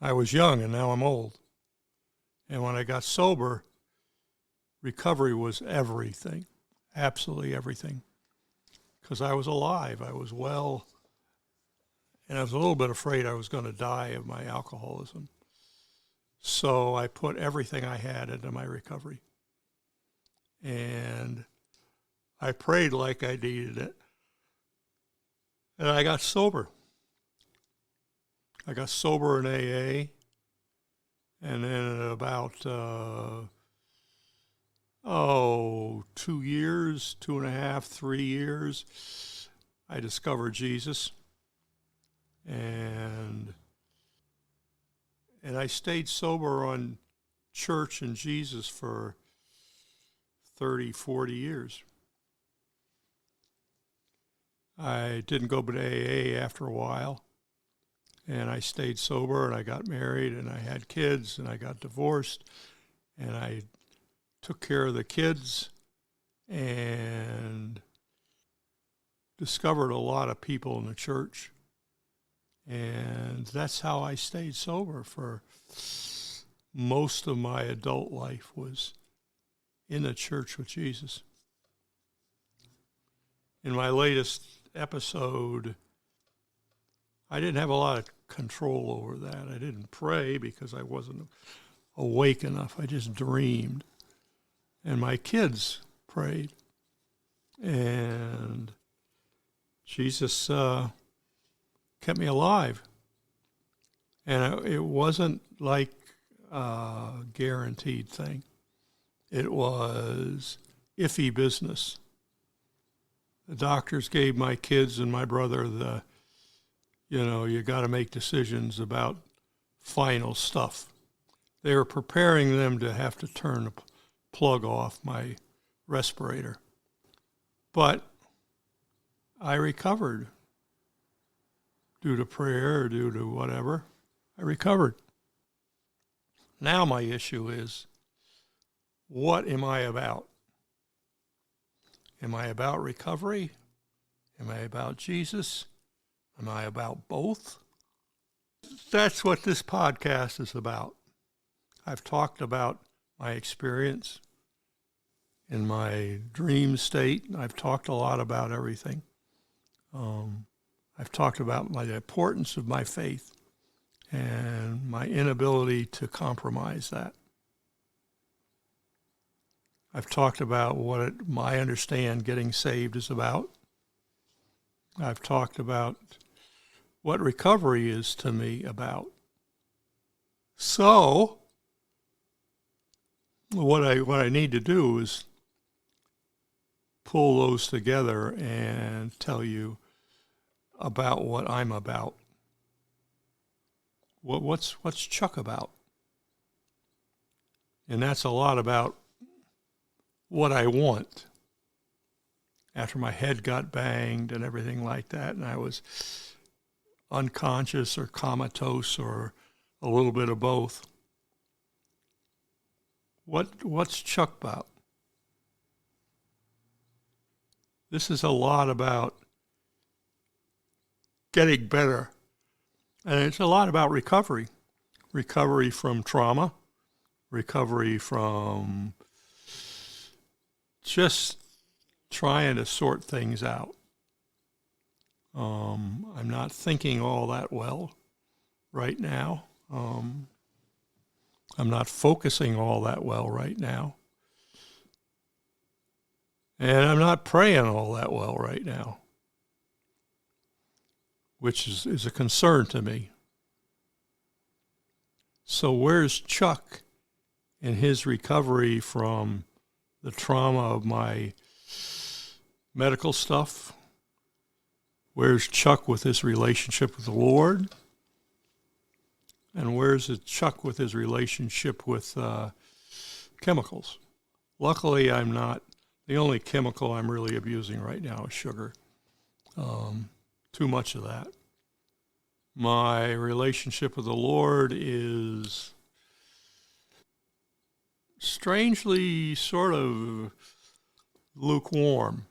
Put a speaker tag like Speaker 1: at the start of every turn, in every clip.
Speaker 1: I was young and now I'm old. And when I got sober, recovery was everything, absolutely everything. Because I was alive, I was well, and I was a little bit afraid I was going to die of my alcoholism. So I put everything I had into my recovery. And I prayed like I needed it. And I got sober. I got sober in AA. And then in about, 2 years, 2.5, 3 years, I discovered Jesus. And I stayed sober on church and Jesus for 30, 40 years. I didn't go to AA after a while, and I stayed sober, and I got married, and I had kids, and I got divorced, and I took care of the kids and discovered a lot of people in the church. And that's how I stayed sober for most of my adult life, was in the church with Jesus. In my latest episode, I didn't have a lot of control over that. I didn't pray because I wasn't awake enough. I just dreamed. And my kids prayed. And Jesus kept me alive. And it wasn't like a guaranteed thing. It was iffy business. The doctors gave my kids and my brother you got to make decisions about final stuff. They were preparing them to have to turn the plug off my respirator. But I recovered due to prayer or due to whatever. I recovered. Now my issue is, what am I about? Am I about recovery? Am I about Jesus? Am I about both? That's what this podcast is about. I've talked about my experience in my dream state. I've talked a lot about everything. I've talked about the importance of my faith and my inability to compromise that. I've talked about what I understand getting saved is about. I've talked about what recovery is to me about. So, what I need to do is pull those together and tell you about what I'm about. What's Chuck about? And that's a lot about what I want. After my head got banged and everything like that, and I was unconscious or comatose or a little bit of both. What's Chuck about? This is a lot about getting better. And it's a lot about recovery. Recovery from trauma. Recovery from just trying to sort things out. I'm not thinking all that well right now. I'm not focusing all that well right now. And I'm not praying all that well right now, which is a concern to me. So where's Chuck in his recovery from the trauma of my medical stuff? Where's Chuck with his relationship with the Lord? And where's Chuck with his relationship with chemicals? Luckily, I'm not. The only chemical I'm really abusing right now is sugar. Too much of that. My relationship with the Lord is strangely sort of lukewarm.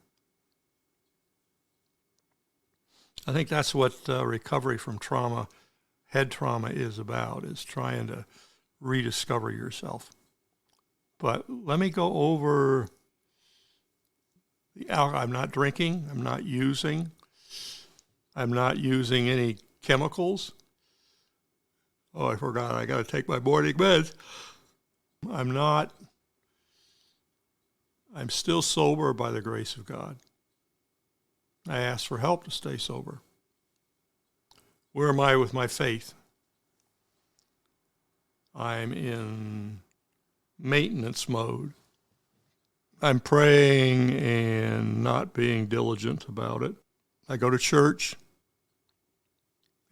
Speaker 1: I think that's what recovery from trauma head trauma is about, is trying to rediscover yourself. But let me go over the alcohol. I'm not drinking. I'm not using any chemicals. Oh, I forgot. I got to take my morning meds. I'm still sober by the grace of God. I asked for help to stay sober. Where am I with my faith? I'm in maintenance mode. I'm praying and not being diligent about it. I go to church,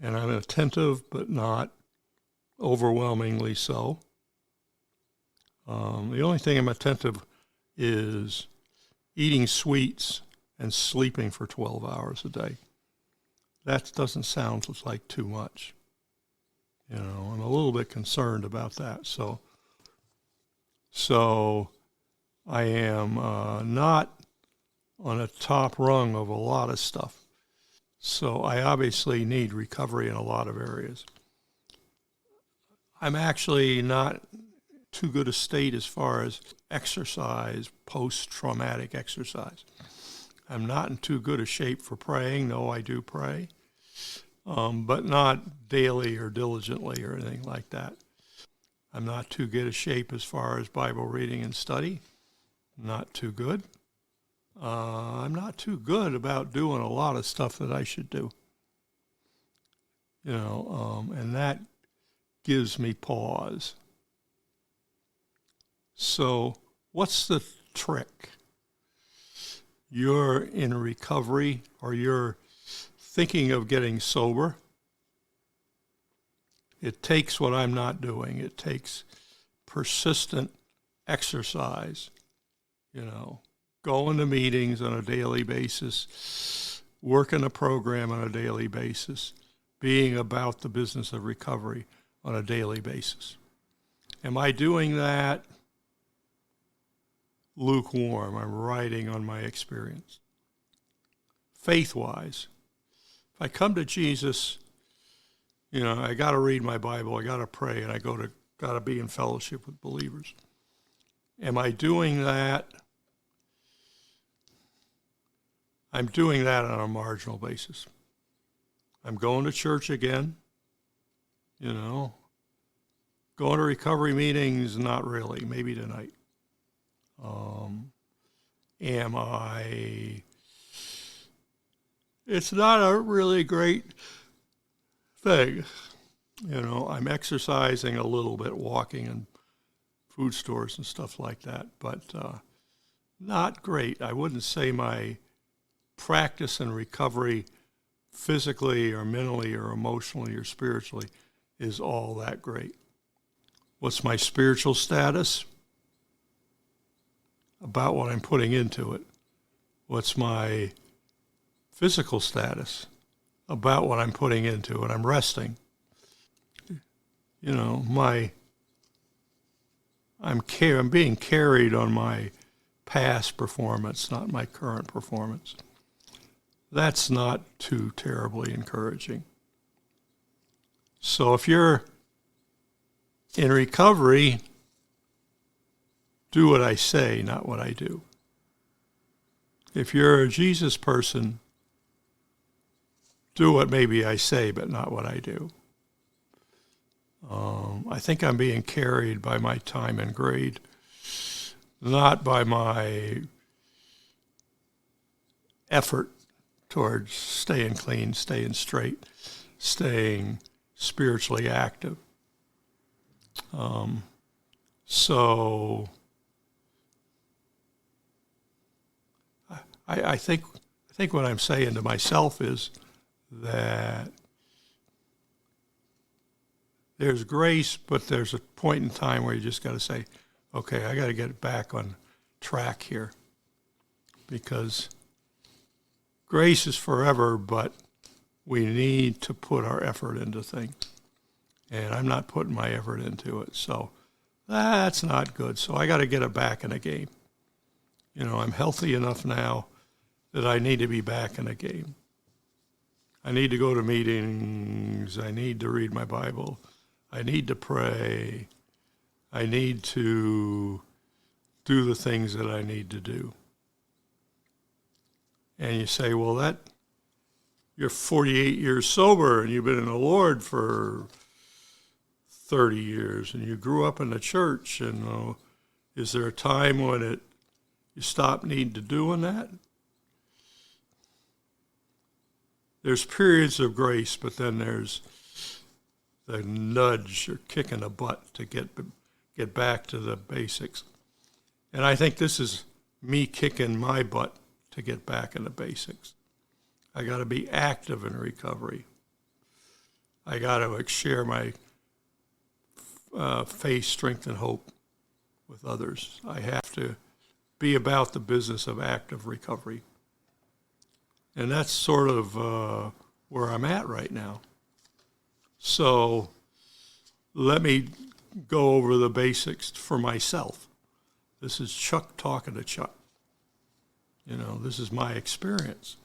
Speaker 1: and I'm attentive, but not overwhelmingly so. The only thing I'm attentive is eating sweets and sleeping for 12 hours a day. That doesn't sound like too much. You know, I'm a little bit concerned about that. So I am not on a top rung of a lot of stuff. So I obviously need recovery in a lot of areas. I'm actually not too good a state as far as exercise, post-traumatic exercise. I'm not in too good a shape for praying. No, I do pray, but not daily or diligently or anything like that. I'm not too good a shape as far as Bible reading and study. Not too good. I'm not too good about doing a lot of stuff that I should do. You know, and that gives me pause. So what's the trick? You're in recovery, or you're thinking of getting sober. It takes what I'm not doing. It takes persistent exercise, you know, going to meetings on a daily basis, working a program on a daily basis, being about the business of recovery on a daily basis. Am I doing that? Lukewarm. I'm writing on my experience. Faith-wise, if I come to Jesus, you know, I got to read my Bible, I got to pray, and I got to be in fellowship with believers. Am I doing that? I'm doing that on a marginal basis. I'm going to church again, you know. Going to recovery meetings, not really, maybe tonight. Am I... It's not a really great thing. You know, I'm exercising a little bit, walking in food stores and stuff like that, but not great. I wouldn't say my practice and recovery physically or mentally or emotionally or spiritually is all that great. What's my spiritual status? About what I'm putting into it. What's my physical status? About what I'm putting into it. I'm resting. You know, I'm being carried on my past performance, not my current performance. That's not too terribly encouraging. So if you're in recovery, do what I say, not what I do. If you're a Jesus person, do what maybe I say, but not what I do. I think I'm being carried by my time and grade, not by my effort towards staying clean, staying straight, staying spiritually active. So I think what I'm saying to myself is that there's grace, but there's a point in time where you just got to say, okay, I got to get back on track here, because grace is forever, but we need to put our effort into things. And I'm not putting my effort into it, so that's not good. So I got to get it back in the game. You know, I'm healthy enough now that I need to be back in the game. I need to go to meetings. I need to read my Bible. I need to pray. I need to do the things that I need to do. And you say, well, you're 48 years sober and you've been in the Lord for 30 years and you grew up in the church, and is there a time when you stop needing to doing that? There's periods of grace, but then there's the nudge or kick in the butt to get back to the basics. And I think this is me kicking my butt to get back in the basics. I got to be active in recovery. I got to share my faith, strength, and hope with others. I have to be about the business of active recovery. And that's sort of where I'm at right now. So let me go over the basics for myself. This is Chuck talking to Chuck. This is my experience.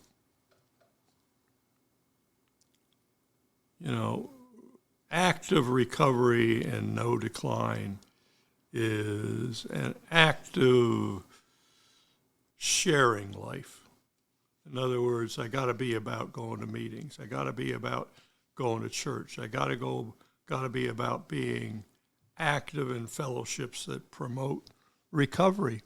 Speaker 1: Active recovery and no decline is an active sharing life. In other words, I got to be about going to meetings. I got to be about going to church. I got to be about being active in fellowships that promote recovery.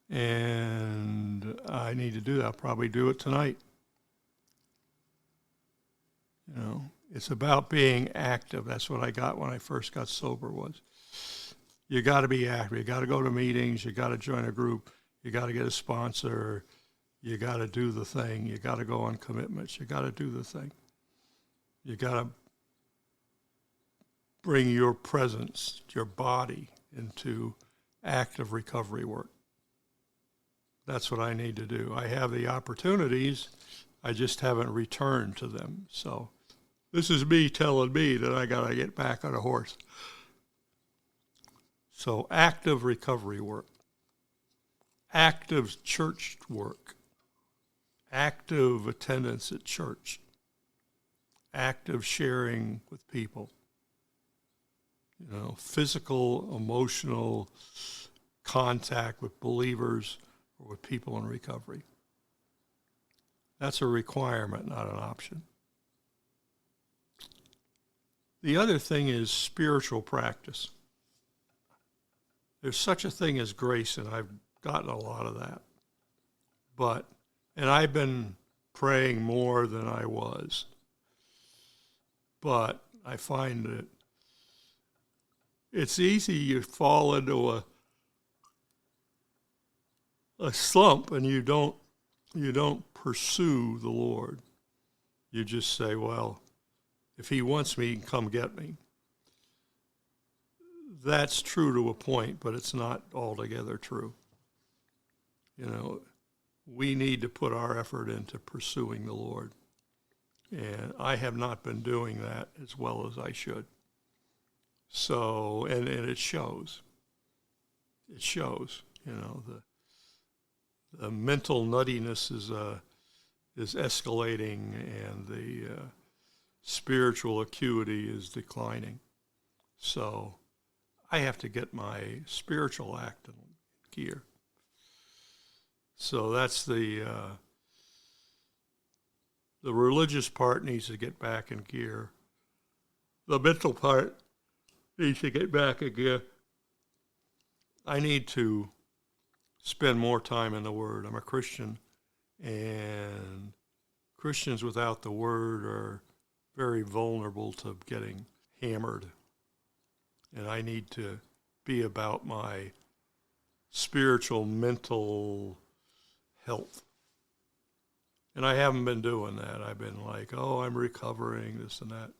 Speaker 1: And I need to do that. I'll probably do it tonight. It's about being active. That's what I got when I first got sober was. You got to be active. You got to go to meetings. You got to join a group. You got to get a sponsor. You got to do the thing. You got to go on commitments. You got to do the thing. You got to bring your presence, your body, into active recovery work. That's what I need to do. I have the opportunities. I just haven't returned to them. So this is me telling me that I got to get back on a horse. So active recovery work, active church work, active attendance at church, active sharing with people, physical, emotional contact with believers or with people in recovery. That's a requirement, not an option. The other thing is spiritual practice. There's such a thing as grace, and I've gotten a lot of that. And I've been praying more than I was. But I find that it's easy you fall into a slump and you don't pursue the Lord. You just say, well, if he wants me, he can come get me. That's true to a point, but it's not altogether true. We need to put our effort into pursuing the Lord. And I have not been doing that as well as I should. So, and it shows. It shows, the mental nuttiness is escalating, and the spiritual acuity is declining. So I have to get my spiritual act in gear. So that's the religious part needs to get back in gear. The mental part needs to get back in gear. I need to spend more time in the Word. I'm a Christian, and Christians without the Word are very vulnerable to getting hammered. And I need to be about my spiritual, mental health. And I haven't been doing that. I've been like, I'm recovering, this and that.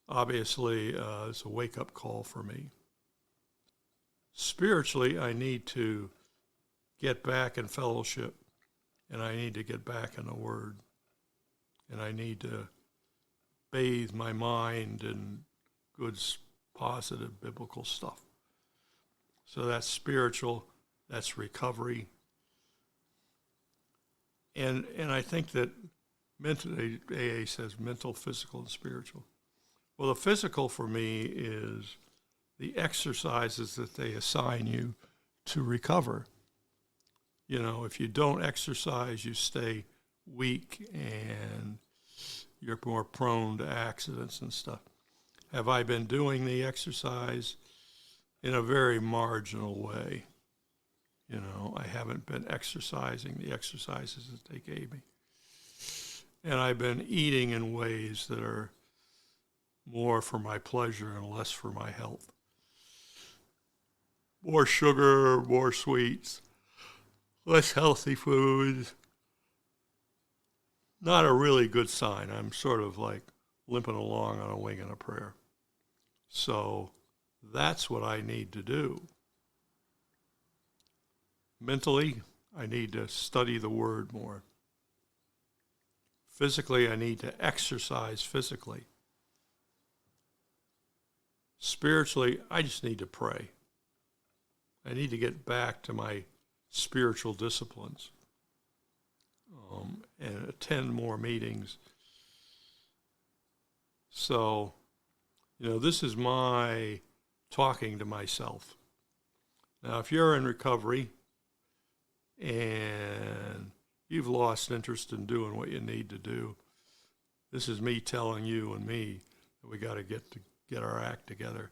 Speaker 1: Obviously, it's a wake-up call for me. Spiritually, I need to get back in fellowship, and I need to get back in the Word, and I need to bathe my mind in good, positive, biblical stuff. So that's spiritual, that's recovery. And I think that mentally, AA says mental, physical, and spiritual. Well, the physical for me is the exercises that they assign you to recover. You know, if you don't exercise, you stay weak and you're more prone to accidents and stuff. Have I been doing the exercise? In a very marginal way. You know, I haven't been exercising the exercises that they gave me. And I've been eating in ways that are more for my pleasure and less for my health. More sugar, more sweets, less healthy foods. Not a really good sign. I'm sort of like limping along on a wing and a prayer. So that's what I need to do. Mentally, I need to study the Word more. Physically, I need to exercise physically. Spiritually, I just need to pray. I need to get back to my spiritual disciplines and attend more meetings. So, you know, this is my talking to myself. Now, if you're in recovery and you've lost interest in doing what you need to do, this is me telling you and me that we got to get our act together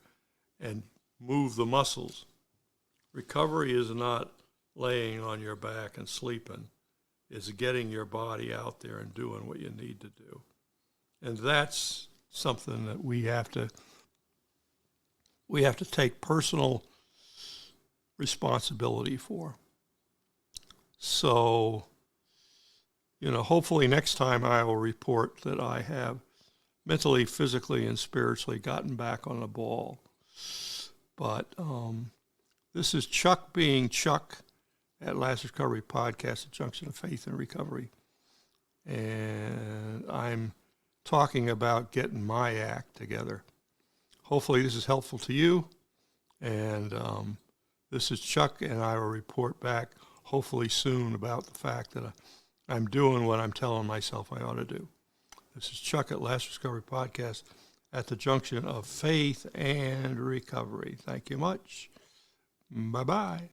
Speaker 1: and move the muscles. Recovery is not laying on your back and sleeping. It's getting your body out there and doing what you need to do. And that's something that we have to take personal responsibility for. So, you know, hopefully next time I will report that I have mentally, physically, and spiritually gotten back on the ball. But this is Chuck being Chuck at Last Recovery Podcast, a junction of faith and recovery. And I'm talking about getting my act together. Hopefully this is helpful to you. And this is Chuck, and I will report back hopefully soon about the fact that I'm doing what I'm telling myself I ought to do. This is Chuck at Last Recovery Podcast at the junction of faith and recovery. Thank you much. Bye-bye.